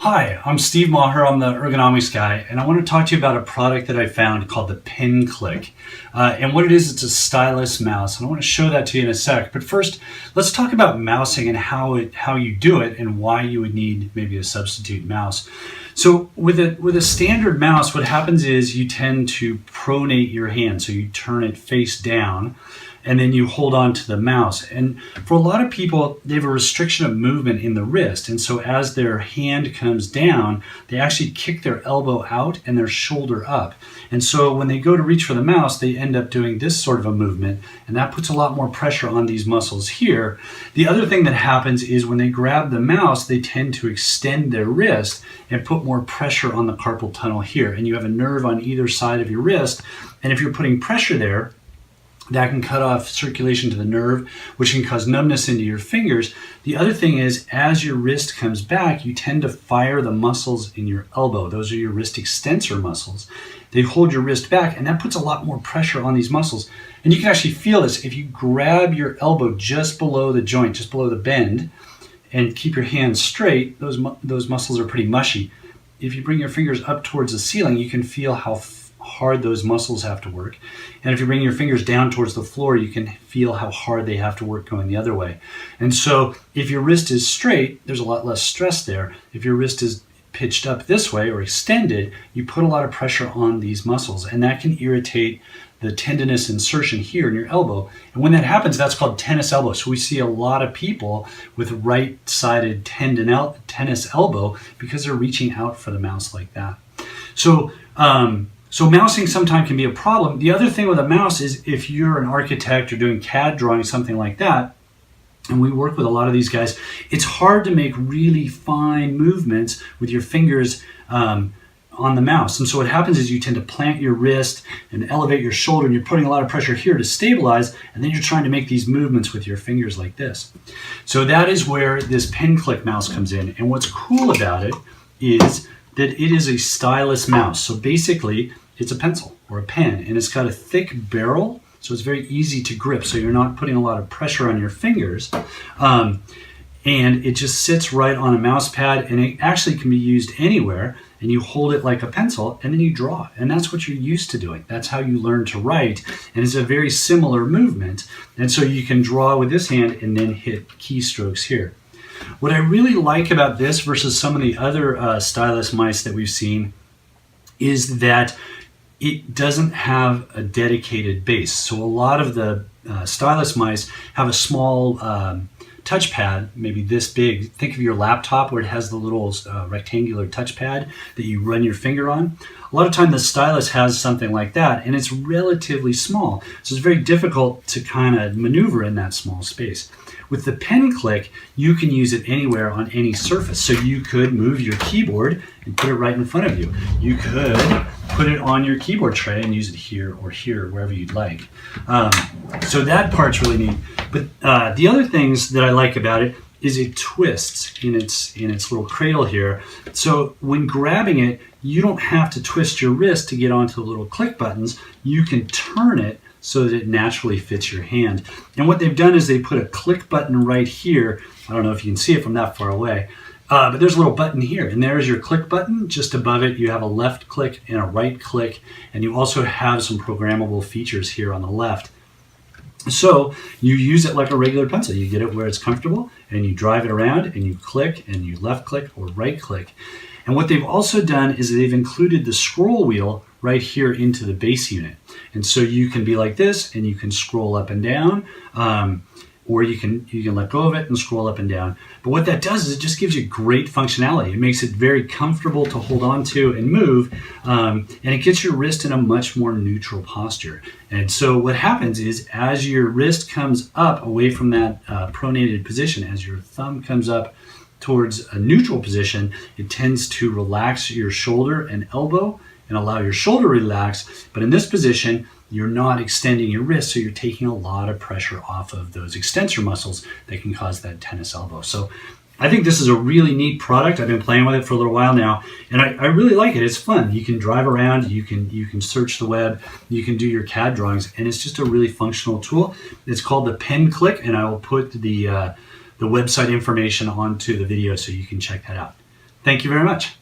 Hi, I'm Steve Maher. I'm the ergonomics guy, and I want to talk to you about a product that I found called the Penclic. And what it is, it's a stylus mouse, and I want to show that to you in a sec. But first, let's talk about mousing and how you do it and why you would need maybe a substitute mouse. So with a standard mouse, what happens is you tend to pronate your hand, so you turn it face down, and then you hold on to the mouse. And for a lot of people, they have a restriction of movement in the wrist. And so as their hand comes down, they actually kick their elbow out and their shoulder up. And so when they go to reach for the mouse, they end up doing this sort of a movement, and that puts a lot more pressure on these muscles here. The other thing that happens is when they grab the mouse, they tend to extend their wrist and put more pressure on the carpal tunnel here. And you have a nerve on either side of your wrist. And if you're putting pressure there, that can cut off circulation to the nerve, which can cause numbness into your fingers. The other thing is, as your wrist comes back, you tend to fire the muscles in your elbow. Those are your wrist extensor muscles. They hold your wrist back, and that puts a lot more pressure on these muscles. And you can actually feel this. If you grab your elbow just below the joint, just below the bend, and keep your hands straight, those muscles are pretty mushy. If you bring your fingers up towards the ceiling, you can feel how hard those muscles have to work. And if you bring your fingers down towards the floor, you can feel how hard they have to work going the other way. And so if your wrist is straight, there's a lot less stress there. If your wrist is pitched up this way or extended, you put a lot of pressure on these muscles, and that can irritate the tendinous insertion here in your elbow. And when that happens, that's called tennis elbow. So we see a lot of people with right-sided tennis elbow because they're reaching out for the mouse like that. So mousing sometimes can be a problem. The other thing with a mouse is if you're an architect or doing CAD drawing, something like that, and we work with a lot of these guys, it's hard to make really fine movements with your fingers on the mouse. And so what happens is you tend to plant your wrist and elevate your shoulder, and you're putting a lot of pressure here to stabilize, and then you're trying to make these movements with your fingers like this. So that is where this Penclic mouse comes in. And what's cool about it is that it is a stylus mouse. So basically, it's a pencil or a pen, and it's got a thick barrel, so it's very easy to grip, so you're not putting a lot of pressure on your fingers. And it just sits right on a mouse pad, and it actually can be used anywhere, and you hold it like a pencil, and then you draw. And that's what you're used to doing. That's how you learn to write, and it's a very similar movement. And so you can draw with this hand and then hit keystrokes here. What I really like about this versus some of the other stylus mice that we've seen is that it doesn't have a dedicated base. So a lot of the stylus mice have a small touchpad, maybe this big. Think of your laptop where it has the little rectangular touchpad that you run your finger on. A lot of time the stylus has something like that, and it's relatively small. So it's very difficult to kind of maneuver in that small space. With the Penclic, you can use it anywhere on any surface. So you could move your keyboard and put it right in front of you. You could put it on your keyboard tray and use it here or here, wherever you'd like. So that part's really neat. But the other things that I like about it is it twists in its little cradle here. So when grabbing it, you don't have to twist your wrist to get onto the little click buttons. You can turn it so that it naturally fits your hand. And what they've done is they put a click button right here. I don't know if you can see it from that far away, but there's a little button here, and there's your click button. Just above it, you have a left click and a right click, and you also have some programmable features here on the left. So you use it like a regular pencil. You get it where it's comfortable, and you drive it around, and you click, and you left click or right click. And what they've also done is they've included the scroll wheel right here into the base unit. And so you can be like this, and you can scroll up and down, or you can let go of it and scroll up and down. But what that does is it just gives you great functionality. It makes it very comfortable to hold on to and move, and it gets your wrist in a much more neutral posture. And so what happens is as your wrist comes up away from that pronated position, as your thumb comes up towards a neutral position, it tends to relax your shoulder and elbow and allow your shoulder to relax. But in this position, you're not extending your wrist, so you're taking a lot of pressure off of those extensor muscles that can cause that tennis elbow. So I think this is a really neat product. I've been playing with it for a little while now, and I really like it. It's fun. You can drive around, you can search the web, you can do your CAD drawings, and it's just a really functional tool. It's called the Penclic, and I will put the website information onto the video so you can check that out. Thank you very much.